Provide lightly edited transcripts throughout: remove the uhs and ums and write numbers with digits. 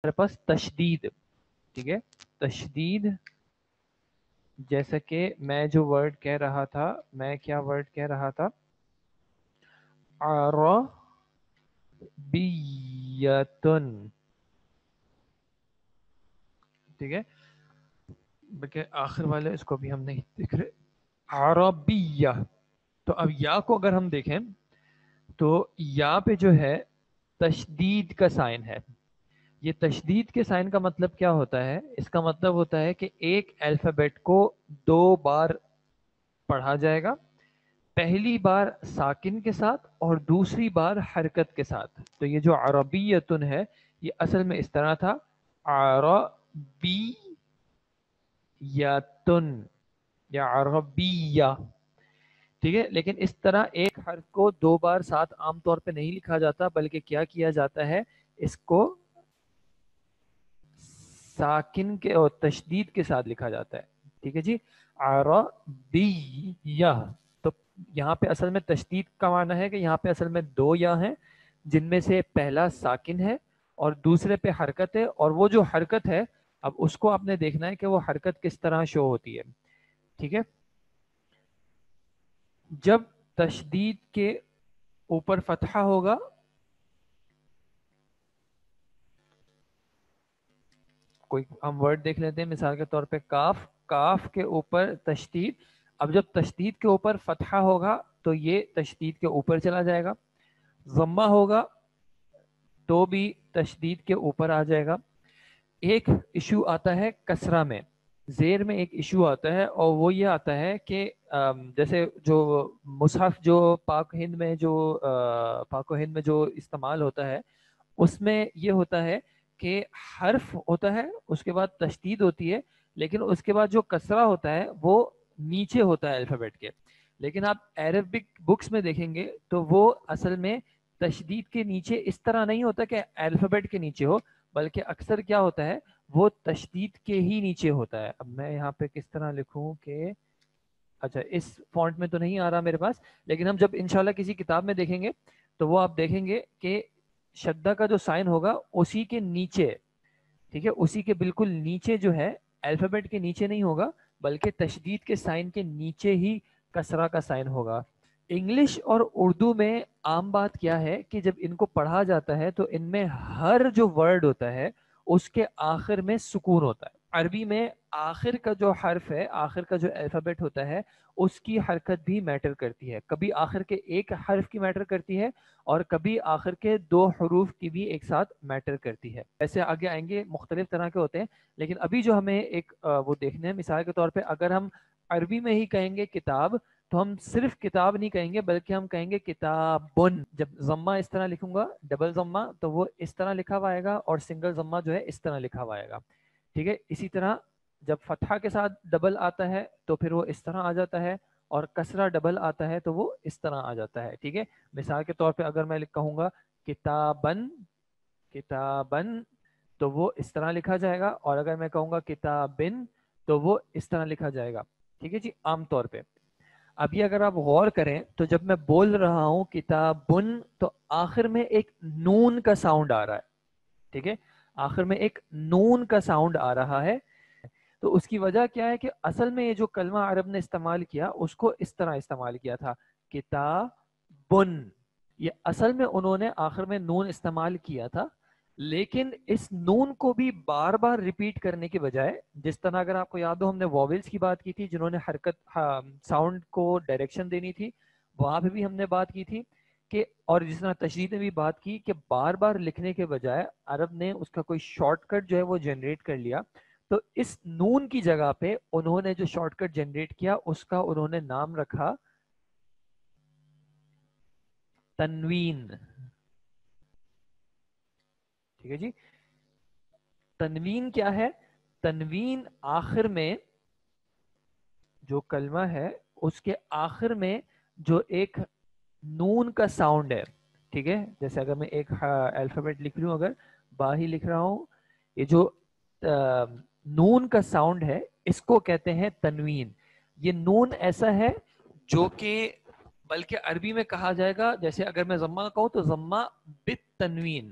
ہمارے پاس تشدید، ٹھیک ہے، تشدید، جیسا کہ میں جو ورڈ کہہ رہا تھا، میں کیا ورڈ کہہ رہا تھا، عربیتن، ٹھیک ہے، بلکہ آخر والے اس کو بھی ہم نہیں دیکھ رہے، عربیہ. تو اب یا کو اگر ہم دیکھیں تو یا پہ جو ہے تشدید کا سائن ہے. یہ تشدید کے سائن کا مطلب کیا ہوتا ہے؟ اس کا مطلب ہوتا ہے کہ ایک الفابیٹ کو دو بار پڑھا جائے گا، پہلی بار ساکن کے ساتھ اور دوسری بار حرکت کے ساتھ. تو یہ جو عربیتن ہے یہ اصل میں اس طرح تھا، عربیتن یا عربیہ، ٹھیک ہے. لیکن اس طرح ایک حرف کو دو بار ساتھ عام طور پہ نہیں لکھا جاتا، بلکہ کیا کیا جاتا ہے، اس کو ساکن کے اور تشدید کے ساتھ لکھا جاتا ہے. ٹھیک ہے جی، عربیہ. تو یہاں پہ اصل میں تشدید کا معنی ہے کہ یہاں پہ اصل میں دو یا ہیں، جن میں سے پہلا ساکن ہے اور دوسرے پہ حرکت ہے، اور وہ جو حرکت ہے اب اس کو آپ نے دیکھنا ہے کہ وہ حرکت کس طرح شو ہوتی ہے. ٹھیک ہے، جب تشدید کے اوپر فتحہ ہوگا، کوئی ہم ورڈ دیکھ لیتے ہیں مثال کے طور پہ کاف، کاف کے اوپر تشدید. اب جب تشدید کے اوپر فتحہ ہوگا تو یہ تشدید کے اوپر چلا جائے گا، ضمہ ہوگا تو بھی تشدید کے اوپر آ جائے گا. ایک ایشو آتا ہے کسرہ میں، زیر میں ایک ایشو آتا ہے، اور وہ یہ آتا ہے کہ جیسے جو مصحف جو پاک ہند میں جو استعمال ہوتا ہے اس میں یہ ہوتا ہے کہ حرف ہوتا ہے، اس کے بعد تشدید ہوتی ہے، لیکن اس کے بعد جو کسرہ ہوتا ہے وہ نیچے ہوتا ہے الفابیٹ کے. لیکن آپ عربک بکس میں دیکھیں گے تو وہ اصل میں تشدید کے نیچے اس طرح نہیں ہوتا کہ الفابیٹ کے نیچے ہو، بلکہ اکثر کیا ہوتا ہے وہ تشدید کے ہی نیچے ہوتا ہے. اب میں یہاں پہ کس طرح لکھوں کہ اچھا اس فونٹ میں تو نہیں آ رہا میرے پاس، لیکن ہم جب انشاءاللہ کسی کتاب میں دیکھیں گے تو وہ آپ دیکھیں گے کہ شدہ کا جو سائن ہوگا اسی کے نیچے، ٹھیک ہے، اسی کے بالکل نیچے جو ہے، الفابیٹ کے نیچے نہیں ہوگا بلکہ تشدید کے سائن کے نیچے ہی کسرہ کا سائن ہوگا. انگلش اور اردو میں عام بات کیا ہے کہ جب ان کو پڑھا جاتا ہے تو ان میں ہر جو ورڈ ہوتا ہے اس کے آخر میں سکون ہوتا ہے. عربی میں آخر کا جو حرف ہے، آخر کا جو الفابیٹ ہوتا ہے اس کی حرکت بھی میٹر کرتی ہے. کبھی آخر کے ایک حرف کی میٹر کرتی ہے اور کبھی آخر کے دو حروف کی بھی ایک ساتھ میٹر کرتی ہے. ایسے آگے آئیں گے مختلف طرح کے ہوتے ہیں، لیکن ابھی جو ہمیں ایک وہ دیکھنے ہیں، مثال کے طور پہ اگر ہم عربی میں ہی کہیں گے کتاب تو ہم صرف کتاب نہیں کہیں گے بلکہ ہم کہیں گے کتابن. جب ضمہ اس طرح لکھوں گا ڈبل ضمہ تو وہ اس طرح لکھا ہوا آئے گا، اور سنگل ضمہ جو ہے اس طرح لکھا ہوا آئے گا. ٹھیک ہے، اسی طرح جب فتحہ کے ساتھ ڈبل آتا ہے تو پھر وہ اس طرح آ جاتا ہے، اور کسرہ ڈبل آتا ہے تو وہ اس طرح آ جاتا ہے. ٹھیک ہے، مثال کے طور پہ اگر میں کہوں گا کتابن، کتابن تو وہ اس طرح لکھا جائے گا، اور اگر میں کہوں گا کتابن تو وہ اس طرح لکھا جائے گا. ٹھیک ہے جی، عام طور پہ. ابھی اگر آپ غور کریں تو جب میں بول رہا ہوں کتابن تو آخر میں ایک نون کا ساؤنڈ آ رہا ہے. ٹھیک ہے، آخر میں ایک نون کا ساؤنڈ آ رہا ہے. تو اس کی وجہ کیا ہے کہ اصل میں یہ جو کلمہ عرب نے استعمال کیا اس کو اس طرح استعمال کیا تھا، کتابن. یہ اصل میں انہوں نے آخر میں نون استعمال کیا تھا، لیکن اس نون کو بھی بار بار ریپیٹ کرنے کے بجائے، جس طرح اگر آپ کو یاد ہو ہم نے وویلز کی بات کی تھی جنہوں نے حرکت ساؤنڈ کو ڈائریکشن دینی تھی، وہاں پہ بھی ہم نے بات کی تھی کہ، اور جس طرح تشریح نے بھی بات کی کہ بار بار لکھنے کے بجائے عرب نے اس کا کوئی شارٹ کٹ جو ہے وہ جنریٹ کر لیا. تو اس نون کی جگہ پہ انہوں نے جو شارٹ کٹ جنریٹ کیا اس کا انہوں نے نام رکھا تنوین. ٹھیک ہے جی، تنوین کیا ہے؟ تنوین آخر میں جو کلمہ ہے اس کے آخر میں جو ایک نون کا ساؤنڈ ہے. ٹھیک ہے، جیسے اگر میں ایک الفابیٹ لکھ لوں، اگر با ہی لکھ رہا ہوں، یہ جو نون کا ساؤنڈ ہے اس کو کہتے ہیں تنوین. یہ نون ایسا ہے جو کہ بلکہ عربی میں کہا جائے گا، جیسے اگر میں ضمہ کہوں تو ضمہ بالتنوین.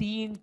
3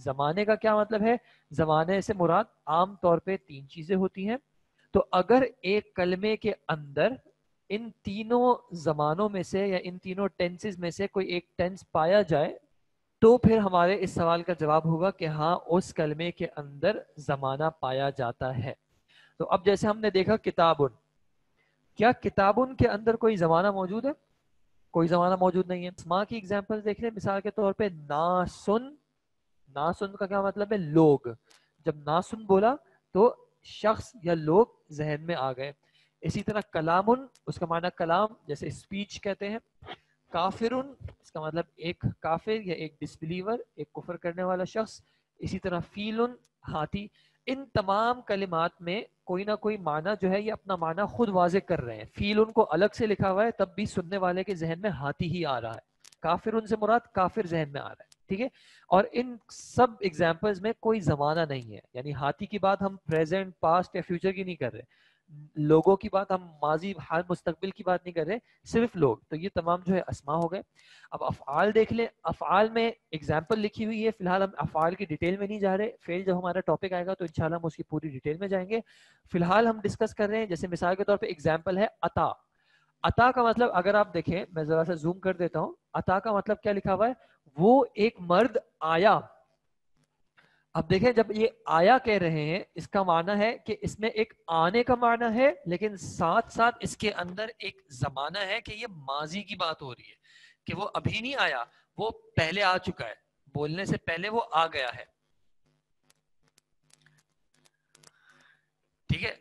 زمانے کا کیا مطلب ہے؟ زمانے سے مراد عام طور پہ 3 چیزیں ہوتی ہیں. تو اگر ایک کلمے کے اندر ان تینوں زمانوں میں سے یا ان تینوں ٹینسز میں سے کوئی ایک ٹینس پایا جائے تو پھر ہمارے اس سوال کا جواب ہوگا کہ ہاں اس کلمے کے اندر زمانہ پایا جاتا ہے. تو اب جیسے ہم نے دیکھا کتابن، کیا کتابن کے اندر کوئی زمانہ موجود ہے؟ کوئی زمانہ موجود نہیں ہے. اسماء کی ایگزامپل دیکھ لیں، مثال کے طور پہ ناسن. ناسن کا کیا مطلب ہے؟ لوگ. جب ناسن بولا تو شخص یا لوگ ذہن میں آ گئے. اسی طرح کلامن، اس کا معنی کلام، جیسے اسپیچ کہتے ہیں. کافرن، اس کا مطلب ایک کافر یا ایک ڈسبلیور، ایک کفر کرنے والا شخص. اسی طرح فیلن، ہاتھی. ان تمام کلمات میں کوئی نہ کوئی معنی جو ہے یہ اپنا معنی خود واضح کر رہے ہیں. فیلن کو الگ سے لکھا ہوا ہے تب بھی سننے والے کے ذہن میں ہاتھی ہی آ رہا ہے. کافرن سے مراد کافر ذہن میں آ رہا ہے. ٹھیک ہے. اور ان سب ایگزامپلز میں کوئی زمانہ نہیں ہے، یعنی ہاتھی کی بات ہم پریزنٹ، پاسٹ یا فیوچر کی نہیں کر رہے، لوگوں کی بات ہم ماضی، حال، مستقبل کی بات نہیں کر رہے، صرف لوگ. تو یہ تمام جو ہے اسماء ہو گئے. اب افعال دیکھ لیں. افعال میں ایگزامپل لکھی ہوئی ہے، فی الحال ہم افعال کی ڈیٹیل میں نہیں جا رہے. فعل جب ہمارا ٹاپک آئے گا تو انشاءاللہ ہم اس کی پوری ڈیٹیل میں جائیں گے. فی الحال ہم ڈسکس کر رہے ہیں، جیسے مثال کے طور پہ ایگزامپل ہے عطا. عطا کا مطلب اگر آپ دیکھیں، میں ذرا سا زوم کر دیتا ہوں. عطا کا مطلب کیا لکھا ہوا ہے؟ وہ ایک مرد آیا. اب دیکھیں جب یہ آیا کہہ رہے ہیں، اس کا معنی ہے کہ اس میں ایک آنے کا معنی ہے، لیکن ساتھ ساتھ اس کے اندر ایک زمانہ ہے کہ یہ ماضی کی بات ہو رہی ہے، کہ وہ ابھی نہیں آیا، وہ پہلے آ چکا ہے، بولنے سے پہلے وہ آ گیا ہے. ٹھیک ہے.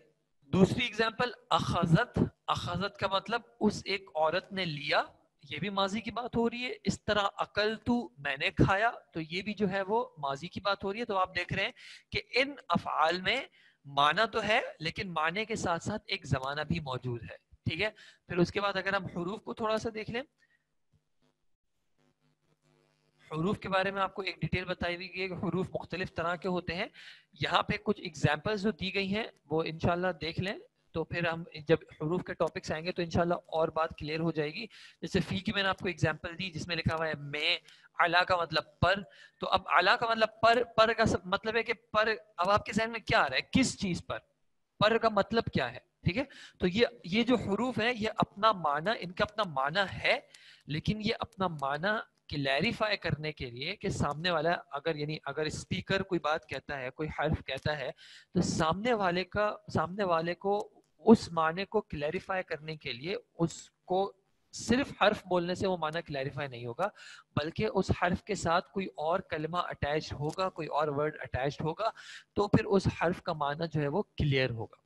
دوسری اگزامپل اخذت. اخذت کا مطلب اس ایک عورت نے لیا، یہ بھی ماضی کی بات ہو رہی ہے. اس طرح اکلتو، میں نے کھایا، تو یہ بھی جو ہے وہ ماضی کی بات ہو رہی ہے. تو آپ دیکھ رہے ہیں کہ ان افعال میں معنی تو ہے لیکن معنی کے ساتھ ساتھ ایک زمانہ بھی موجود ہے. ٹھیک ہے. پھر اس کے بعد اگر ہم حروف کو تھوڑا سا دیکھ لیں، حروف کے بارے میں آپ کو ایک ڈیٹیل بتائی ہوئی ہے کہ حروف مختلف طرح کے ہوتے ہیں. یہاں پہ کچھ ایگزامپلز جو دی گئی ہیں وہ انشاءاللہ دیکھ لیں، تو پھر ہم جب حروف کے ٹاپکس آئیں گے تو انشاءاللہ اور بات کلیئر ہو جائے گی. جیسے فی کی میں نے آپ کو ایگزامپل دی جس میں لکھا ہوا ہے میں. اعلیٰ کا مطلب پر. تو اب اعلیٰ کا مطلب پر کا مطلب ہے کہ پر، اب آپ کے ذہن میں کیا آ رہا ہے؟ کس چیز پر؟ پر کا مطلب کیا ہے؟ ٹھیک ہے. تو یہ جو حروف ہیں یہ اپنا معنی، ان کا اپنا معنی ہے، لیکن یہ اپنا معنی کلیریفائی کرنے کے لیے کہ سامنے والا اگر، یعنی اگر اسپیکر کوئی بات کہتا ہے، کوئی حرف کہتا ہے، تو سامنے والے کو اس معنی کو کلیریفائی کرنے کے لیے اس کو صرف حرف بولنے سے وہ معنی کلیریفائی نہیں ہوگا، بلکہ اس حرف کے ساتھ کوئی اور کلمہ اٹیچ ہوگا، کوئی اور ورڈ اٹیچ ہوگا، تو پھر اس حرف کا معنی جو ہے وہ کلیئر ہوگا.